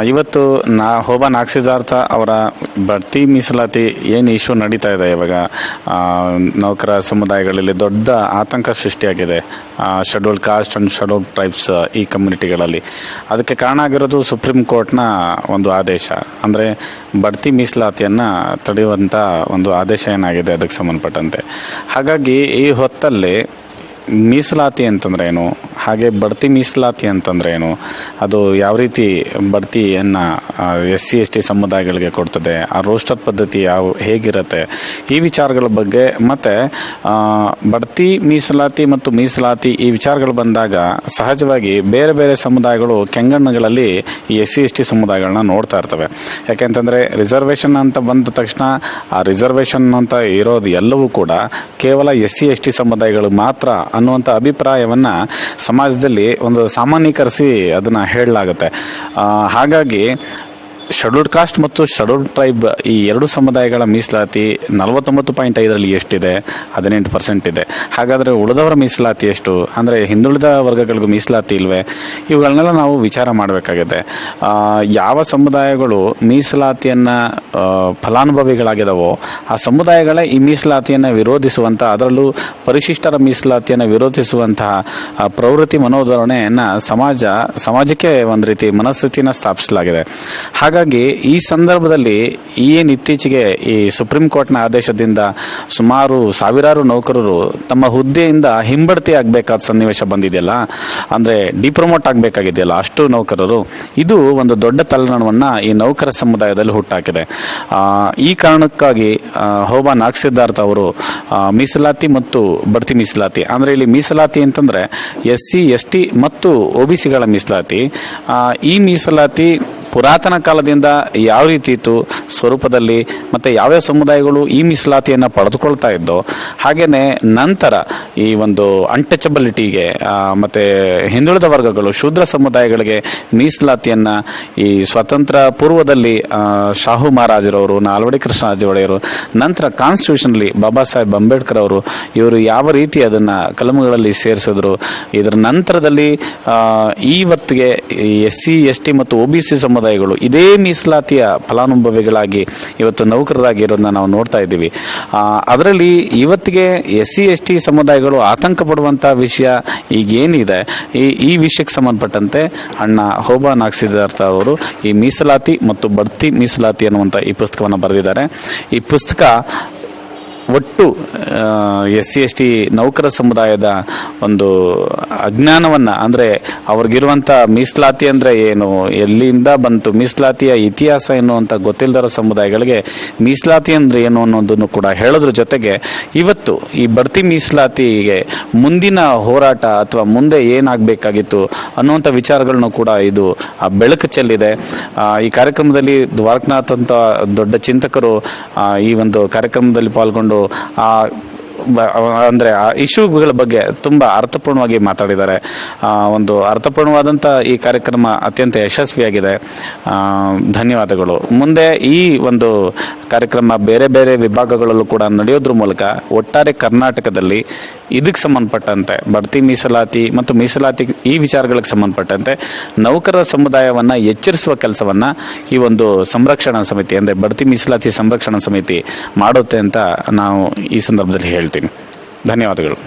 ಇವತ್ತು ಹೋಬಾ ನಾಗಸಿದ್ಧಾರ್ಥ ಅವರ ಬಡ್ತಿ ಮೀಸಲಾತಿ ಏನು ಇಶ್ಯೂ ನಡೀತಾ ಇದೆ ಇವಾಗ, ನೌಕರ ಸಮುದಾಯಗಳಲ್ಲಿ ದೊಡ್ಡ ಆತಂಕ ಸೃಷ್ಟಿಯಾಗಿದೆ. Scheduled cost and scheduled tribes ಈ ಕಮ್ಯುನಿಟಿಗಳಲ್ಲಿ. ಅದಕ್ಕೆ ಕಾರಣ ಆಗಿರೋದು ಸುಪ್ರೀಂ ಕೋರ್ಟ್ನ ಒಂದು ಆದೇಶ, ಅಂದರೆ ಬಡ್ತಿ ಮೀಸಲಾತಿಯನ್ನು ತಡೆಯುವಂಥ ಒಂದು ಆದೇಶ ಏನಾಗಿದೆ ಅದಕ್ಕೆ ಸಂಬಂಧಪಟ್ಟಂತೆ. ಹಾಗಾಗಿ ಈ ಹೊತ್ತಲ್ಲಿ ಮೀಸಲಾತಿ ಅಂತಂದ್ರೆ ಏನು, ಹಾಗೆ ಬಡ್ತಿ ಮೀಸಲಾತಿ ಅಂತಂದ್ರೆ ಏನು, ಅದು ಯಾವ ರೀತಿ ಬಡ್ತಿಯನ್ನು SC/ST ಸಮುದಾಯಗಳಿಗೆ ಕೊಡ್ತದೆ, ಆ ರೋಸ್ಟರ್ ಪದ್ಧತಿ ಹೇಗಿರುತ್ತೆ, ಈ ವಿಚಾರಗಳ ಬಗ್ಗೆ, ಮತ್ತು ಬಡ್ತಿ ಮೀಸಲಾತಿ ಮತ್ತು ಮೀಸಲಾತಿ ಈ ವಿಚಾರಗಳು ಬಂದಾಗ ಸಹಜವಾಗಿ ಬೇರೆ ಬೇರೆ ಸಮುದಾಯಗಳು ಕೆಂಗಣ್ಣಗಳಲ್ಲಿ ಈ SC/ST ಸಮುದಾಯಗಳನ್ನ ನೋಡ್ತಾ ಇರ್ತವೆ. ಯಾಕೆಂತಂದರೆ ರಿಸರ್ವೇಷನ್ ಅಂತ ಬಂದ ತಕ್ಷಣ ಆ ರಿಸರ್ವೇಷನ್ ಅಂತ ಇರೋದು ಎಲ್ಲವೂ ಕೂಡ ಕೇವಲ SC/ST ಸಮುದಾಯಗಳು ಮಾತ್ರ ಅನ್ನುವಂಥ ಅಭಿಪ್ರಾಯವನ್ನು ಸಮಾಜದಲ್ಲಿ ಒಂದು ಸಾಮಾನ್ಯೀಕರಿಸಿ ಅದನ್ನು ಹೇಳಲಾಗುತ್ತೆ. ಹಾಗಾಗಿ ಶೆಡ್ಯೂಲ್ಡ್ ಕಾಸ್ಟ್ ಮತ್ತು ಶೆಡ್ಯೂಲ್ಡ್ ಟ್ರೈಬ್ ಈ ಎರಡು ಸಮುದಾಯಗಳ ಮೀಸಲಾತಿ 49.5ರಲ್ಲಿ ಎಷ್ಟಿದೆ? 18% ಇದೆ. ಹಾಗಾದರೆ ಉಳಿದವರ ಮೀಸಲಾತಿ ಎಷ್ಟು? ಅಂದರೆ ಹಿಂದುಳಿದ ವರ್ಗಗಳಿಗೂ ಮೀಸಲಾತಿ ಇಲ್ವೇ? ಇವುಗಳನ್ನೆಲ್ಲ ನಾವು ವಿಚಾರ ಮಾಡಬೇಕಾಗಿದೆ. ಯಾವ ಸಮುದಾಯಗಳು ಮೀಸಲಾತಿಯನ್ನು ಫಲಾನುಭವಿಗಳಾಗಿದ್ದಾವೋ ಆ ಸಮುದಾಯಗಳೇ ಈ ಮೀಸಲಾತಿಯನ್ನು ವಿರೋಧಿಸುವಂಥ, ಅದರಲ್ಲೂ ಪರಿಶಿಷ್ಟರ ಮೀಸಲಾತಿಯನ್ನು ವಿರೋಧಿಸುವಂತಹ ಪ್ರವೃತ್ತಿ ಮನೋಧರಣೆಯನ್ನು ಸಮಾಜಕ್ಕೆ ಒಂದು ರೀತಿ ಮನಸ್ಥಿತಿನ ಸ್ಥಾಪಿಸಲಾಗಿದೆ. ಹಾಗಾಗಿ ಈ ಸಂದರ್ಭದಲ್ಲಿ ಏನು ಇತ್ತೀಚೆಗೆ ಈ ಸುಪ್ರೀಂ ಕೋರ್ಟ್ನ ಆದೇಶದಿಂದ ಸುಮಾರು ಸಾವಿರಾರು ನೌಕರರು ತಮ್ಮ ಹುದ್ದೆಯಿಂದ ಹಿಂಬಡ್ತಿ ಆಗಬೇಕಾದ ಸನ್ನಿವೇಶ ಬಂದಿದೆಯಲ್ಲ, ಅಂದರೆ ಡಿಪ್ರಮೋಟ್ ಆಗಬೇಕಾಗಿದೆಯಲ್ಲ ಅಷ್ಟು ನೌಕರರು, ಇದು ಒಂದು ದೊಡ್ಡ ತಲೆನೋವನ್ನು ಈ ನೌಕರ ಸಮುದಾಯದಲ್ಲಿ ಹುಟ್ಟಾಕಿದೆ. ಈ ಕಾರಣಕ್ಕಾಗಿ ಹೋಬಾ ನಾಗಸಿದ್ಧಾರ್ಥ ಅವರು ಮೀಸಲಾತಿ ಮತ್ತು ಬಡ್ತಿ ಮೀಸಲಾತಿ, ಅಂದರೆ ಇಲ್ಲಿ ಮೀಸಲಾತಿ ಅಂತಂದರೆ SC/ST ಮತ್ತು OBCಗಳ ಮೀಸಲಾತಿ, ಈ ಮೀಸಲಾತಿ ಪುರಾತನ ಕಾಲದಿಂದ ಯಾವ ರೀತಿ ಇತ್ತು ಸ್ವರೂಪದಲ್ಲಿ, ಮತ್ತು ಯಾವ್ಯಾವ ಸಮುದಾಯಗಳು ಈ ಮೀಸಲಾತಿಯನ್ನು ಪಡೆದುಕೊಳ್ತಾ ಇದ್ದೋ, ಹಾಗೆಯೇ ನಂತರ ಈ ಒಂದು ಅನ್ಟಚಬಿಲಿಟಿಗೆ ಮತ್ತು ಹಿಂದುಳಿದ ವರ್ಗಗಳು ಶೂದ್ರ ಸಮುದಾಯಗಳಿಗೆ ಮೀಸಲಾತಿಯನ್ನು ಈ ಸ್ವಾತಂತ್ರ್ಯ ಪೂರ್ವದಲ್ಲಿ ಶಾಹು ಮಹಾರಾಜರವರು, ನಾಲ್ವಡಿ ಕೃಷ್ಣರಾಜ ಒಡೆಯರು, ನಂತರ ಕಾನ್ಸ್ಟಿಟ್ಯೂಷನ್ಲಿ ಬಾಬಾ ಸಾಹೇಬ್ ಅಂಬೇಡ್ಕರ್ ಅವರು, ಇವರು ಯಾವ ರೀತಿ ಅದನ್ನು ಕಲಮುಗಳಲ್ಲಿ ಸೇರಿಸಿದ್ರು, ಇದರ ನಂತರದಲ್ಲಿ ಇವತ್ತಿಗೆ SC/ST ಮತ್ತು OBC ಸಮುದಾಯಗಳು ಇದೇ ಮೀಸಲಾತಿಯ ಫಲಾನುಭವಿಗಳಾಗಿ ಇವತ್ತು ನೌಕರರಾಗಿರೋದನ್ನ ನಾವು ನೋಡ್ತಾ ಇದ್ದೀವಿ. ಅದರಲ್ಲಿ ಇವತ್ತಿಗೆ SC/ST ಸಮುದಾಯಗಳು ಆತಂಕ ಪಡುವಂತಹ ವಿಷಯ ಈಗೇನಿದೆ, ಈ ವಿಷಯಕ್ಕೆ ಸಂಬಂಧಪಟ್ಟಂತೆ ಅಣ್ಣ ಹೋಬಾ ನಾಗಸಿದ್ಧಾರ್ಥ ಅವರು ಈ ಮೀಸಲಾತಿ ಮತ್ತು ಬಡ್ತಿ ಮೀಸಲಾತಿ ಅನ್ನುವಂಥ ಈ ಪುಸ್ತಕವನ್ನು ಬರೆದಿದ್ದಾರೆ. ಈ ಪುಸ್ತಕ ಒಟ್ಟು SC/ST ನೌಕರ ಸಮುದಾಯದ ಒಂದು ಅಜ್ಞಾನವನ್ನು, ಅಂದರೆ ಅವ್ರಿಗಿರುವಂಥ ಮೀಸಲಾತಿ ಅಂದರೆ ಏನು, ಎಲ್ಲಿಂದ ಬಂತು, ಮೀಸಲಾತಿಯ ಇತಿಹಾಸ ಏನು ಅಂತ ಗೊತ್ತಿಲ್ಲದ ಸಮುದಾಯಗಳಿಗೆ ಮೀಸಲಾತಿ ಅಂದರೆ ಏನು ಅನ್ನೋದನ್ನು ಕೂಡ ಹೇಳೋದ್ರ ಜೊತೆಗೆ ಇವತ್ತು ಈ ಬಡ್ತಿ ಮೀಸಲಾತಿಗೆ ಮುಂದಿನ ಹೋರಾಟ ಅಥವಾ ಮುಂದೆ ಏನಾಗಬೇಕಾಗಿತ್ತು ಅನ್ನುವಂಥ ವಿಚಾರಗಳನ್ನು ಕೂಡ ಇದು ಬೆಳಕು ಚೆಲ್ಲಿದೆ. ಈ ಕಾರ್ಯಕ್ರಮದಲ್ಲಿ ದ್ವಾರಕನಾಥ್ ಅಂತ ದೊಡ್ಡ ಚಿಂತಕರು ಈ ಒಂದು ಕಾರ್ಯಕ್ರಮದಲ್ಲಿ ಪಾಲ್ಗೊಂಡು ಅಂದರೆ ಆ ಇಶ್ಯೂಗಳ ಬಗ್ಗೆ ತುಂಬ ಅರ್ಥಪೂರ್ಣವಾಗಿ ಮಾತಾಡಿದ್ದಾರೆ. ಒಂದು ಅರ್ಥಪೂರ್ಣವಾದಂಥ ಈ ಕಾರ್ಯಕ್ರಮ ಅತ್ಯಂತ ಯಶಸ್ವಿಯಾಗಿದೆ. ಧನ್ಯವಾದಗಳು. ಮುಂದೆ ಈ ಒಂದು ಕಾರ್ಯಕ್ರಮ ಬೇರೆ ಬೇರೆ ವಿಭಾಗಗಳಲ್ಲೂ ಕೂಡ ನಡೆಯೋದ್ರ ಮೂಲಕ ಒಟ್ಟಾರೆ ಕರ್ನಾಟಕದಲ್ಲಿ ಇದಕ್ಕೆ ಸಂಬಂಧಪಟ್ಟಂತೆ ಬಡ್ತಿ ಮೀಸಲಾತಿ ಮತ್ತು ಮೀಸಲಾತಿ ಈ ವಿಚಾರಗಳಿಗೆ ಸಂಬಂಧಪಟ್ಟಂತೆ ನೌಕರರ ಸಮುದಾಯವನ್ನು ಎಚ್ಚರಿಸುವ ಕೆಲಸವನ್ನು ಈ ಒಂದು ಸಂರಕ್ಷಣಾ ಸಮಿತಿ, ಅಂದರೆ ಬಡ್ತಿ ಮೀಸಲಾತಿ ಸಂರಕ್ಷಣಾ ಸಮಿತಿ ಮಾಡುತ್ತೆ ಅಂತ ನಾವು ಈ ಸಂದರ್ಭದಲ್ಲಿ ಹೇಳ್ತೀನಿ. ಧನ್ಯವಾದಗಳು.